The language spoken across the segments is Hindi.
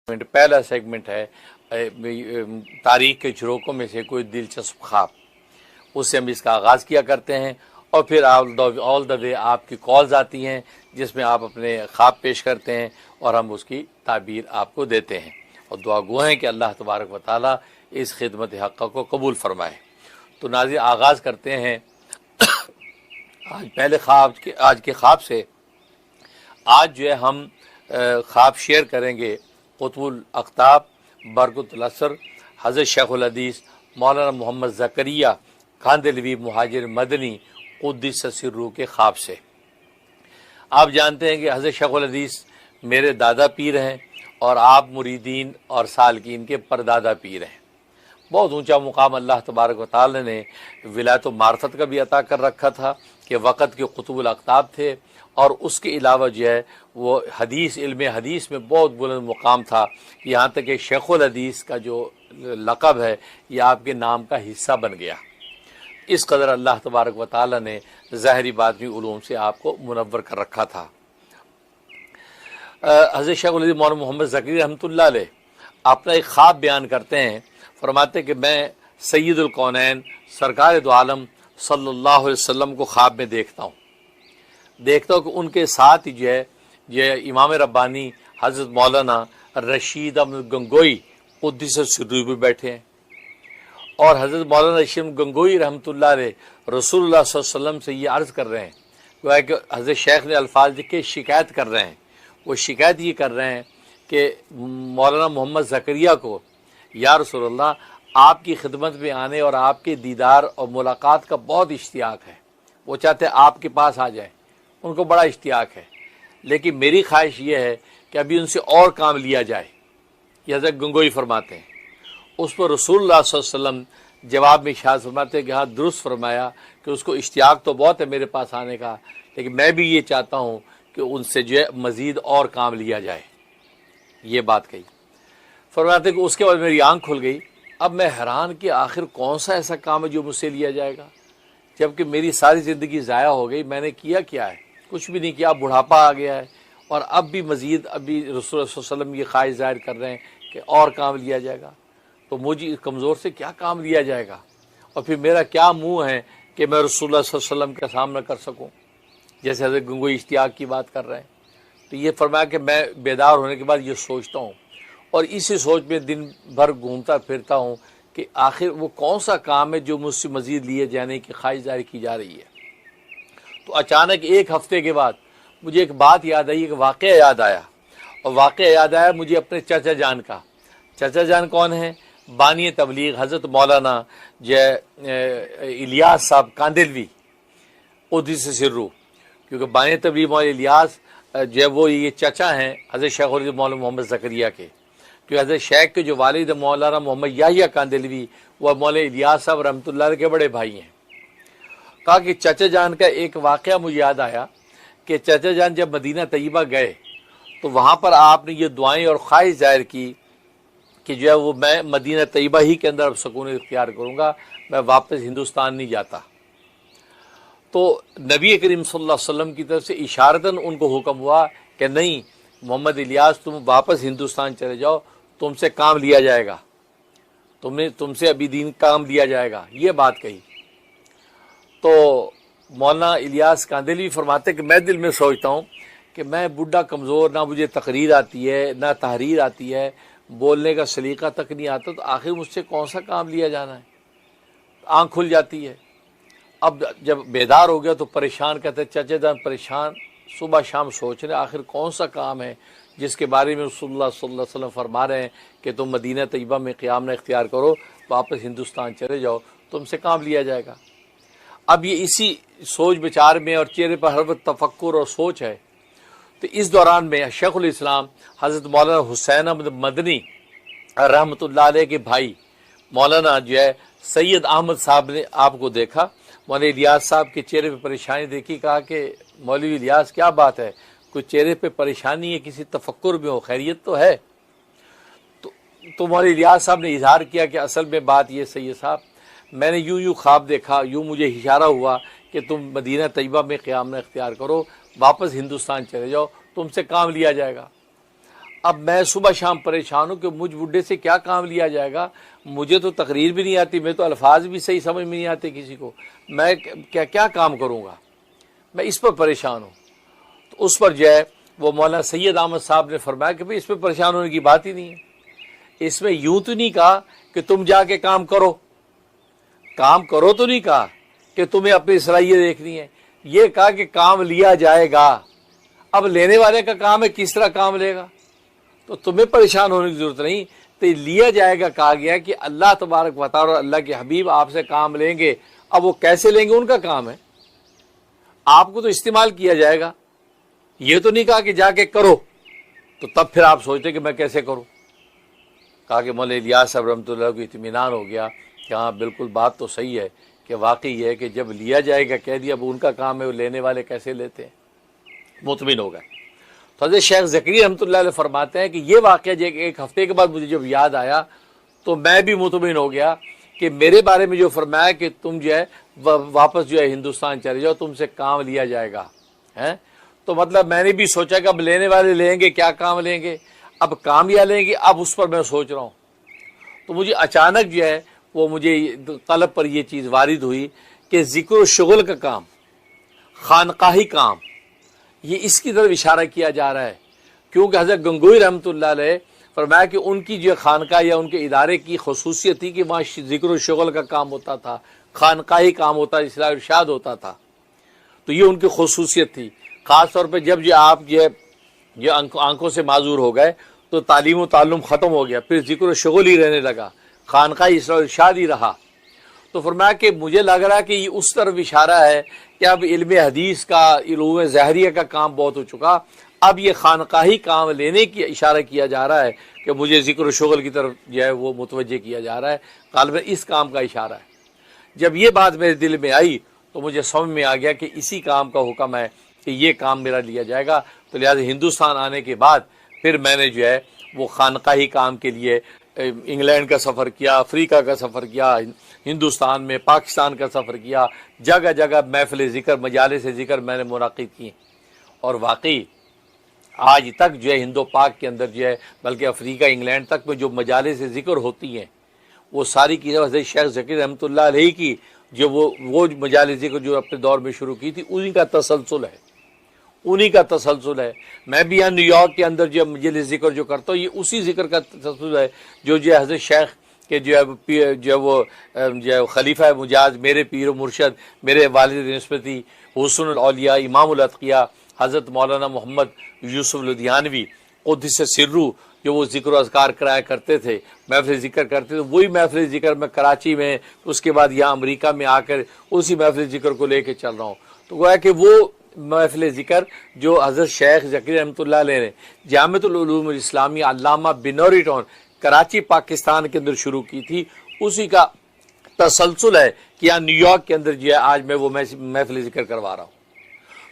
पहला सेगमेंट है तारीख के झरोकों में से कोई दिलचस्प ख्वाब, उससे हम इसका आगाज़ किया करते हैं और फिर ऑल द वे आपकी कॉल्स आती हैं जिसमें आप अपने ख्वाब पेश करते हैं और हम उसकी ताबीर आपको देते हैं और दुआ गो हैं कि अल्लाह तबारक व तआला इस खिदमत हक़्क़ा को कबूल फरमाए। तो नाज़रीन आगाज़ करते हैं आज पहले आज के ख्वाब से। आज जो है हम ख्वाब शेयर करेंगे कुतुबुल अक़ताब बरकतुल असर हज़रत शेखुल हदीस मौलाना मोहम्मद ज़करिया कांदलवी मुहाजिर मदनी क़ुद्दस सिर्रुहु के ख्वाब से। आप जानते हैं कि हज़रत शेखुल हदीस मेरे दादा पीर हैं और आप मुरीदीन और सालकीन के परदादा पीर हैं। बहुत ऊंचा मुकाम अल्लाह तबारक व तआला ने विलायत मार्फत का भी अता कर रखा था कि वक़्त के कुतुबुल अक़ताब थे और उसके अलावा जो है वो हदीस इल्म हदीस में बहुत बुलंद मुकाम था। यहाँ तक कि शेखुल हदीस का जो लक़ब है ये आपके नाम का हिस्सा बन गया। इस कदर अल्लाह तबारक व तआला ने ज़ाहिरी बातनी उलूम से आपको मुनव्वर कर रखा था। हज़रत शेखुल हदीस मौलाना मोहम्मद ज़करिया रहमतुल्लाह अलैह अपना एक ख्वाब बयान करते हैं। फरमाते कि मैं सय्यदुल कौनैन सरकार दो आलम सल्लल्लाहु अलैहि वसल्लम को ख्वाब में देखता हूँ कि उनके साथ ही जो है ये इमाम रब्बानी हज़रत मौलाना रशीद अहमद गंगोई क़ुद्दस सिर्रुहु भी बैठे हैं और हज़रत मौलाना रशीद गंगोई रहमतुल्लाह अलैह रसूलुल्लाह सल्लल्लाहु अलैहि वसल्लम से ये अर्ज़ कर रहे हैं गोया कि हज़रत शेख ने अल्फाज के शिकायत कर रहे हैं। वो शिकायत ये कर रहे हैं कि मौलाना मोहम्मद ज़करिया को या रसूलल्लाह आपकी खिदमत में आने और आपके दीदार और मुलाकात का बहुत इश्तियाक है। वो चाहते हैं आपके पास आ जाए, उनको बड़ा इश्तियाक है, लेकिन मेरी ख्वाहिश ये है कि अभी उनसे और काम लिया जाए। ये हज़रत गंगोई फरमाते हैं। उस पर रसूलुल्लाह सल्लल्लाहु अलैहि वसल्लम जवाब में इरशाद फरमाते हैं कि हाँ दुरुस्त फरमाया कि उसको इश्तियाक तो बहुत है मेरे पास आने का, लेकिन मैं भी ये चाहता हूँ कि उनसे जो है मज़ीद और काम लिया जाए। ये बात कही। फरमाते कि उसके बाद मेरी आंख खुल गई। अब मैं हैरान कि आखिर कौन सा ऐसा काम है जो मुझसे लिया जाएगा, जबकि मेरी सारी ज़िंदगी ज़ाया हो गई। मैंने किया क्या है? कुछ भी नहीं किया। बुढ़ापा आ गया है और अब भी मज़ीद अभी रसूल सल्लल्लाहु अलैहि वसल्लम ये ख्वाहिश ज़ाहिर कर रहे हैं कि और काम लिया जाएगा। तो मुझे कमज़ोर से क्या काम लिया जाएगा और फिर मेरा क्या मुँह है कि मैं रसूलुल्लाह सल्लल्लाहु अलैहि वसल्लम का सामना कर सकूँ, जैसे हज़रत गंगोई इश्तियाक की बात कर रहे हैं। तो ये फरमाया कि मैं बेदार होने के बाद ये सोचता हूँ और इसी सोच में दिन भर घूमता फिरता हूँ कि आखिर वो कौन सा काम है जो मुझसे मज़ीद लिए जाने की ख्वाहिश जारी की जा रही है। तो अचानक एक हफ़्ते के बाद मुझे एक बात याद आई, एक वाक़या याद आया और वाक़या याद आया मुझे अपने चाचा जान का। चाचा जान कौन है? बानी तबलीग हज़रत मौलाना इलियास साहब कांदलवी क़ुद्दस सिर्रुहु, क्योंकि बानी तबलीग मौलाना इलियास जो वो ये चाचा हैं हज़रत शेखुल हदीस मौलाना मोहम्मद ज़करिया के। क्योंकि हज़रत शेख के जो वालिद मौलाना मोहम्मद याहिया कांदलवी वह मौलाना इलियास साहब रहमतुल्लाह अलैह के बड़े भाई हैं। कहा कि चाचा जान का एक वाक़या मुझे याद आया कि चाचा जान जब मदीना तैयबा गए तो वहाँ पर आपने ये दुआएं और ख्वाहिश ज़ाहिर की कि जो है वो मैं मदीना तैयबा ही के अंदर अब सुकून इख्तियार करूँगा, मैं वापस हिंदुस्तान नहीं जाता। तो नबी करीम सल्लल्लाहु अलैहि वसल्लम की तरफ से इशारतन उनको हुक्म हुआ कि नहीं मोहम्मद इलियास तुम वापस हिंदुस्तान चले जाओ, तुमसे काम लिया जाएगा, तुमसे अभी दीन काम लिया जाएगा। ये बात कही। तो मौलाना इलियास कांदलवी फरमाते कि मैं दिल में सोचता हूँ कि मैं बुढ़ा कमज़ोर, ना मुझे तकरीर आती है ना तहरीर आती है, बोलने का सलीका तक नहीं आता, तो आखिर मुझसे कौन सा काम लिया जाना है। आँख खुल जाती है। अब जब बेदार हो गया तो परेशान, कहते चाचा जान परेशान, सुबह शाम सोच रहे आखिर कौन सा काम है जिसके बारे में रसूलुल्लाह सल्लल्लाहु अलैहि वसल्लम फरमा रहे हैं कि तुम मदीना तैयबा में क़याम न इख्तियार करो, वापस हिंदुस्तान चले जाओ, तुमसे काम लिया जाएगा। अब ये इसी सोच विचार में और चेहरे पर हर वक्त तफक्कुर और सोच है। तो इस दौरान में शेखुल इस्लाम हज़रत मौलाना हुसैन अहमद मदनी रहमतुल्लाह अलैह के भाई मौलाना जो है सैयद अहमद साहब ने आपको देखा। मौलवी इलियास साहब के चेहरे पे परेशानी देखी, कहा कि मौलवी इलियास क्या बात है, कोई चेहरे पे परेशानी है, किसी तफक्कुर में हो, खैरियत तो है। तो मौलवी इलियास साहब ने इजहार किया कि असल में बात ये सैयद साहब, मैंने यूं ख्वाब देखा, यूं मुझे इशारा हुआ कि तुम मदीना तैयबा में क़याम न इख्तियार करो, वापस हिंदुस्तान चले जाओ, तुमसे काम लिया जाएगा। अब मैं सुबह शाम परेशान हूँ कि मुझ बुढ़े से क्या काम लिया जाएगा, मुझे तो तकरीर भी नहीं आती, मैं तो अल्फाज भी सही समझ में नहीं आते किसी को, मैं क्या क्या काम करूँगा, मैं इस पर परेशान हूँ। तो उस पर जो है वो मौलाना सैयद अहमद साहब ने फरमाया कि भाई इस पर परेशान होने की बात ही नहीं है, इसमें यूं तो नहीं कहा कि तुम जाके काम करो, काम करो तो नहीं कहा कि तुम्हें अपनी सलाहियत देखनी है, ये कहा कि काम लिया जाएगा। अब लेने वाले का काम है, किस तरह काम लेगा, तो तुम्हें परेशान होने की जरूरत नहीं, तो लिया जाएगा कहा गया कि अल्लाह तबारक व तआला और अल्लाह के हबीब आपसे काम लेंगे। अब वो कैसे लेंगे उनका काम है, आपको तो इस्तेमाल किया जाएगा, ये तो नहीं कहा कि जाके करो। तो तब फिर आप सोचते कि मैं कैसे करूं। कहा कि मौलाना इलियास साहब रहमतुल्लाह को इत्मीनान हो गया कि हाँ बिल्कुल बात तो सही है कि वाकई ये है कि जब लिया जाएगा कह दिया, अब उनका काम है, वो लेने वाले कैसे लेते हैं, मुतमिन हो गए। तो हज़रत शेख ज़करिया रहमतुल्लाह अलैह फरमाते हैं कि ये वाक़या एक हफ्ते के बाद मुझे जब याद आया तो मैं भी मुतमिन हो गया कि मेरे बारे में जो फरमाया कि तुम जो है वापस जो है हिंदुस्तान चले जाओ, तुमसे काम लिया जाएगा है। तो मतलब मैंने भी सोचा कि अब लेने वाले लेंगे, क्या काम लेंगे, अब काम या लेंगे, अब उस पर मैं सोच रहा हूँ। तो मुझे अचानक जो है वो मुझे कल्ब पर यह चीज़ वारिद हुई कि ज़िक्र शुगल का काम, खानकाही काम, ये इसकी तरफ इशारा किया जा रहा है, क्योंकि हज़रत गंगोई रहमतुल्लाह अलैह फरमाया कि उनकी जो खानका या उनके इदारे की खसूसियत थी कि वहाँ ज़िक्र शुगल का काम होता था, खानकाही काम होता, इस्लाह इरशाद होता था। तो ये उनकी खसूसियत थी। ख़ास तौर पर जब आप जो आंखों से माजूर हो गए तो तालीम व ताल्लुम ख़त्म हो गया, फिर ज़िक्र शुगल ही रहने लगा, खानकाही इस्लाह इरशाद ही रहा। तो फरमाया कि मुझे लग रहा है कि ये उस तरफ इशारा है कि अब इल्म हदीस का, इल्म ज़हरिया का काम बहुत हो चुका, अब ये खानकाही काम लेने की इशारा किया जा रहा है कि मुझे ज़िक्र शुगल की तरफ जो है वो मुतवज्जे किया जा रहा है, ग़ालिबन इस काम का इशारा है। जब ये बात मेरे दिल में आई तो मुझे समझ में आ गया कि इसी काम का हुक्म है कि ये काम मेरा लिया जाएगा। तो लिहाजा हिंदुस्तान आने के बाद फिर मैंने जो है वो खानकाही काम के लिए इंग्लैंड का सफ़र किया, अफ्रीका का सफ़र किया, हिंदुस्तान में पाकिस्तान का सफ़र किया, जगह जगह महफ़िल ज़िक्र, मजालिस ज़िक्र मैंने मुनाक़िद की। और वाकई आज तक जो है हिंदो पाक के अंदर जो है, बल्कि अफ्रीका इंग्लैंड तक में जो मजालिस ज़िक्र होती हैं वो सारी की हज़रत शेख ज़कीर रहमतुल्लाह अलैह की जो वो मजालिस ज़िक्र जो अपने दौर में शुरू की थी उन्हीं का तसलसल है, उन्हीं का तसलसल है। मैं भी यहाँ न्यूयॉर्क के अंदर जो मजलिस ज़िक्र जो करता हूँ ये उसी ज़िक्र का तसलसल है जो हज़रत शेख के जो खलीफा मुजाज, मेरे पीर मुर्शद, मेरे वालिद निस्बती हुस्नुल औलिया इमामुल अतकिया हज़रत मौलाना मोहम्मद यूसुफ लुधियानवी क़ुद्दस सिर्रू जो वो ज़िक्र अज़कार कराया करते थे, महफ़िल ज़िक्र करते थे, वही महफ़िल ज़िक्र मैं कराची में, उसके बाद यहाँ अमेरिका में आकर उसी महफ़िल ज़िक्र को लेकर चल रहा हूँ। तो गोया कि वो महफ़िल ज़िक्र जो हज़रत शेख ज़कीर रहमतुल्लाह अलैह ने जामिअतुल उलूम इस्लामिया अल्लामा बिनौरी टाउन कराची पाकिस्तान के अंदर शुरू की थी, उसी का तसलसल है कि यहाँ न्यूयॉर्क के अंदर जो है आज मैं वो महफ़िल ज़िक्र करवा रहा हूँ।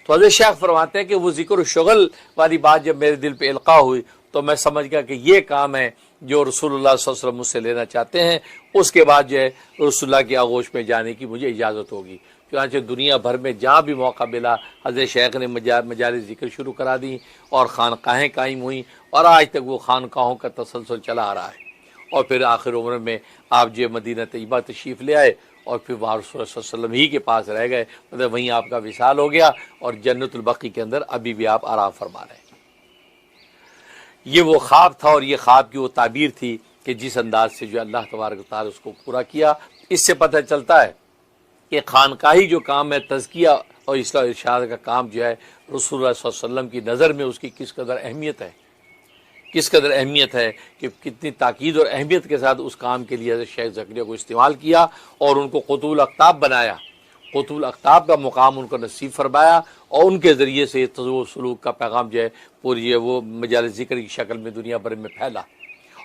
तो हज़रत शेख फरमाते हैं कि वो ज़िक्र शुगल वाली बात जब मेरे दिल पे इल्क़ा हुई तो मैं समझ गया कि ये काम है जो रसूलुल्लाह सल्लल्लाहु अलैहि वसल्लम मुझसे लेना चाहते हैं। उसके बाद जो है रसूलुल्लाह की आगोश में जाने की मुझे इजाज़त होगी। चुनांचे दुनिया भर में जहाँ भी मौका मिला हज़रत शेख ने मजालिस ज़िक्र शुरू करा दी और खानकाहें कायम हुई और आज तक वो खानकाहों का तसलसल चला आ रहा है। और फिर आखिर उम्र में आप जो मदीना तैयबा तशरीफ़ ले आए और फिर वहाँ रसूलुल्लाह सल्लल्लाहु अलैहि वसल्लम ही के पास रह गए, मतलब वहीं आपका विसाल हो गया और जन्नतुल बक़ी के अंदर अभी भी आप आराम फरमा रहे हैं। ये वो ख्वाब था और ये ख्वाब की वो ताबीर थी कि जिस अंदाज से जो अल्लाह तबारक व तआला उसको पूरा किया, इससे पता चलता है कि खानकाही जो काम है तज़किया और इस्लाह इरशाद का काम जो है रसूलुल्लाह सल्लल्लाहु अलैहि वसल्लम की नज़र में उसकी किस कदर अहमियत है, किस कदर अहमियत है कि कितनी ताकीद और अहमियत के साथ उस काम के लिए हज़रत शेख ज़करिया को इस्तेमाल किया और उनको क़ुतुबुल अक़ताब बनाया, क़ुतुबुल अक़ताब का मुकाम उनको नसीब फरमाया और उनके ज़रिए से तज़व्वुज सलूक का पैगाम जो है पूरी वो मजालिस ज़िक्र की शक्ल में दुनिया भर में फैला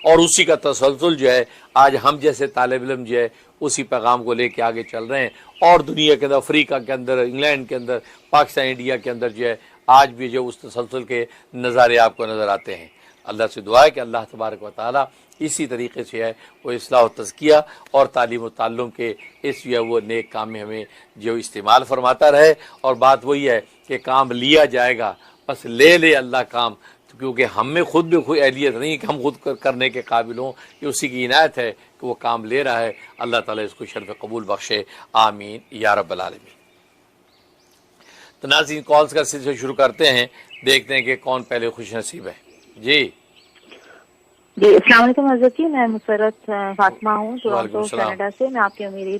और उसी का तसलसल जो है आज हम जैसे तालिब इल्म जो है उसी पैगाम को लेके आगे चल रहे हैं और दुनिया के अंदर, अफ्रीका के अंदर, इंग्लैंड के अंदर, पाकिस्तान, इंडिया के अंदर जो है आज भी जो उस तसलसल के नज़ारे आपको नज़र आते हैं। अल्लाह से दुआ है कि अल्लाह तबारक व तआला इसी तरीके से है वो इस्लाह तज़किया और तालीम व ताल्लुम के इस जो है वो नेक काम में हमें जो इस्तेमाल फरमाता रहे। और बात वही है कि काम लिया जाएगा, बस ले अल्लाह काम, तो क्योंकि हम में खुद भी कोई अहलियत नहीं कि हम खुद करने के काबिल हों, ये उसी की इनायत है कि वो काम ले रहा है। अल्लाह ताला इसको शर्फ कबूल बख्शे, आमीन या रब्बल आलमीन। तो नाज़रीन, कॉल्स का सिलसिला शुरू करते हैं, देखते हैं कि कौन पहले खुश नसीब है। जी अस्सलाम वालेकुम हज़रत जी, मैं मुसर्रत फातिमा हूँ टोरंटो कनाडा से। मैं आपकी अमीरी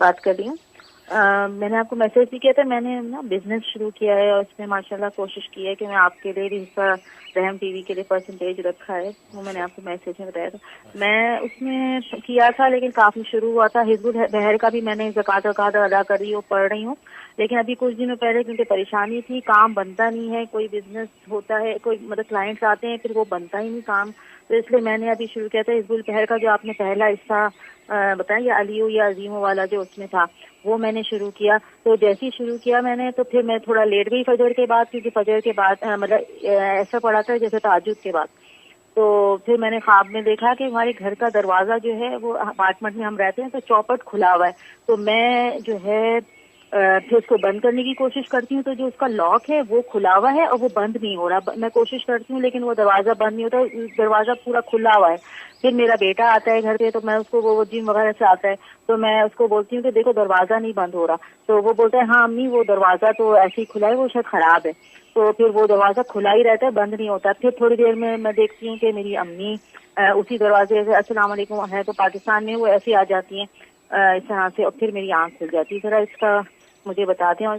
बात कर रही हूँ। मैंने आपको मैसेज भी किया था। मैंने ना बिजनेस शुरू किया है और इसमें माशाल्लाह कोशिश की है कि मैं आपके लिए भी हिस्सा रहम टीवी के लिए परसेंटेज रखा है, वो मैंने आपको मैसेज में बताया था। मैं उसमें किया था लेकिन काफी शुरू हुआ था। हिज़्बुल बहर का भी मैंने ज़कात अदा कर रही हूँ, पढ़ रही हूँ, लेकिन अभी कुछ दिनों पहले क्योंकि परेशानी थी, काम बनता नहीं है। कोई बिजनेस होता है, कोई मतलब क्लाइंट्स आते हैं, फिर वो बनता ही नहीं काम, तो इसलिए मैंने अभी शुरू किया था हिज़्बुल बहर का। जो आपने पहला हिस्सा बताया या अलियो या अजीमो वाला जो उसमें था, वो मैंने शुरू किया। तो जैसे ही शुरू किया मैंने, तो फिर मैं थोड़ा लेट गई फजर के बाद, क्योंकि फजर के बाद मतलब ऐसा पड़ा था जैसे तहज्जुद के बाद। तो फिर मैंने ख्वाब में देखा कि हमारे घर का दरवाजा जो है, वो अपार्टमेंट में हम रहते हैं तो चौपट खुला हुआ है। तो मैं जो है फिर उसको बंद करने की कोशिश करती हूँ, तो जो उसका लॉक है वो खुला हुआ है और वो बंद नहीं हो रहा। मैं कोशिश करती हूँ लेकिन वो दरवाजा बंद नहीं होता, दरवाजा पूरा खुला हुआ है। फिर मेरा बेटा आता है घर पे, तो मैं उसको, वो जिम वगैरह से आता है, तो मैं उसको बोलती हूँ कि देखो दरवाजा नहीं बंद हो रहा। तो वो बोलता है हाँ अम्मी वो दरवाजा तो ऐसे ही खुला है, वो शायद खराब है। तो फिर वो दरवाजा खुला ही रहता है, बंद नहीं होता। फिर थोड़ी देर में मैं देखती हूँ कि मेरी अम्मी उसी दरवाजे से अस्सलाम वालेकुम है तो पाकिस्तान में वो ऐसे आ जाती हैं इस तरह से, और फिर मेरी आंख खुल जाती है। जरा इसका मुझे बताते हैं।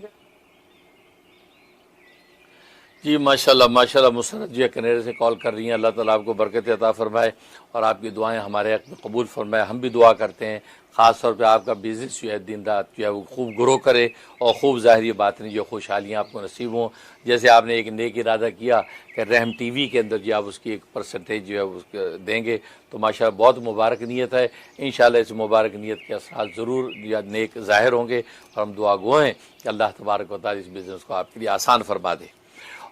जी माशाल्लाह माशाल्लाह, मुसर्रत जी कनेडा से कॉल कर रही हैं। अल्लाह ताला आपको बरकत अता फरमाए और आपकी दुआएं हमारे हक़ में कबूल फरमाए। हम भी दुआ करते हैं ख़ास तौर पे आपका बिज़नेस जो है दिन रात जो है वो खूब ग्रो करे और खूब ज़ाहिरी बात नहीं जो खुशहालियाँ आपको नसीब हों। जैसे आपने एक नेक इरादा किया कि रहम टीवी के अंदर जो आप उसकी एक परसेंटेज जो है उसके देंगे, तो माशाल्लाह बहुत मुबारक नीयत है। इंशाल्लाह इस मुबारक नीयत के असरात ज़रूर या नेक ज़ाहिर होंगे और हम दुआ गो हैं कि अल्लाह तबारक व तआला इस बिज़नेस को आपके लिए आसान फरमा दे।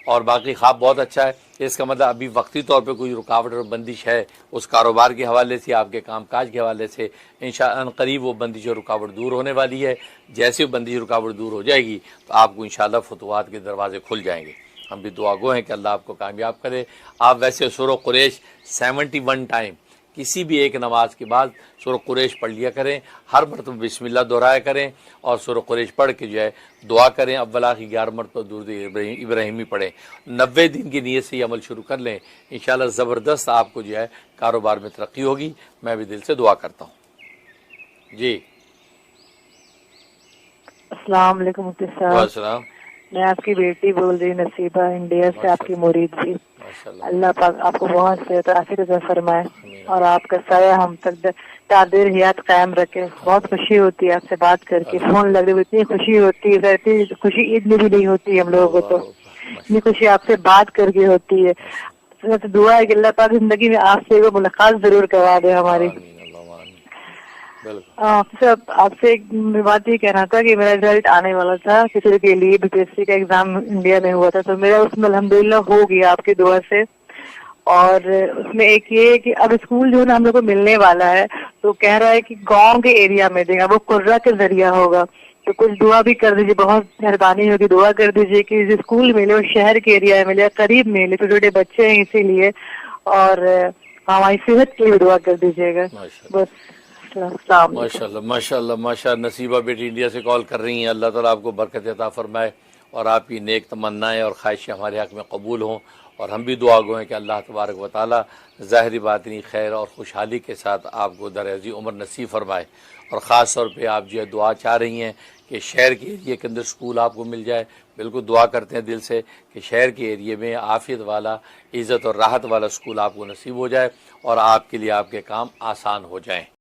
और बाकी ख्वाब बहुत अच्छा है। इसका मतलब अभी वक्ती तौर पे कोई रुकावट और बंदिश है उस कारोबार के हवाले से, आपके कामकाज के हवाले से, इंशाअल्लाह करीब वो बंदिश और रुकावट दूर होने वाली है। जैसे वो बंदिश रुकावट दूर हो जाएगी तो आपको इंशाअल्लाह फतवात के दरवाजे खुल जाएंगे। हम भी दुआ गो हैं कि अल्लाह आपको कामयाब करे। आप वैसे सूरह कुरैश 71 टाइम किसी भी एक नमाज के बाद सूरह कुरैश पढ़ लिया करें, हर मरतबा बिस्मिल्लाह दोहराया करें और सूरह कुरैश पढ़ के जो है दुआ करें। अव्वल आखिर 11 मरतबा दुरूद इब्राहिमी पढ़ें। 90 दिन की नीयत से ये अमल शुरू कर लें, इंशाअल्लाह ज़बरदस्त आपको जो है कारोबार में तरक्की होगी। मैं भी दिल से दुआ करता हूँ। जी अस्सलाम वालेकुम मुफ्ती साहब, मैं आपकी बेटी बोल रही नसीबा, इंडिया से, आपकी मुरीद थी। अल्लाह पाक आपको बहुत सेहत आफियत फरमाए और आपका साया हम तक तादीर हयात कायम रखे। बहुत खुशी होती है आपसे बात करके, फोन लग रही, इतनी खुशी होती है, इतनी खुशी ईद में भी नहीं होती हम लोगों को, तो इतनी खुशी आपसे बात करके होती है। तो दुआ है कि अल्लाह पाक जिंदगी में आपसे वो मुलाकात जरूर करवा दे हमारी। आपसे एक बात ये कहना था कि मेरा रिजल्ट आने वाला था किसी के लिए, बीपीएससी का एग्जाम इंडिया में हुआ था, तो मेरा उसमें अल्हम्दुलिल्लाह हो गया आपकी दुआ से। और उसमें एक ये कि अब स्कूल जो है ना हम लोग को मिलने वाला है, तो कह रहा है कि गांव के एरिया में देगा, वो कुर्रा के जरिया होगा। तो कुछ दुआ भी कर दीजिए, बहुत मेहरबानी होगी, दुआ कर दीजिए कि स्कूल मिले, वो शहर के एरिया में मिले, करीब मिले, तो छोटे बच्चे हैं इसीलिए, और हमारी सेहत के लिए दुआ कर दीजिएगा बस। माशाल्लाह माशाल्लाह माशाल्लाह। नसीबा बेटी इंडिया से कॉल कर रही हैं। अल्लाह ताला आपको बरकत अता फरमाए और आपकी नेक तमन्नाएं और ख्वाहिशें हमारे हक़ में कबूल हों। और हम भी दुआ गो हैं कि अल्लाह तबारक व तआला ज़ाहिरी बातिनी खैर और खुशहाली के साथ आपको दराज़ी उम्र नसीब फरमाए। और ख़ास तौर पे आप जो है दुआ चाह रही हैं कि शहर के एरिए के अंदर स्कूल आपको मिल जाए। बिल्कुल दुआ करते हैं दिल से कि शहर के एरिए में आफ़ियत वाला, इज़्ज़त और राहत वाला स्कूल आपको नसीब हो जाए और आपके लिए आपके काम आसान हो जाएँ।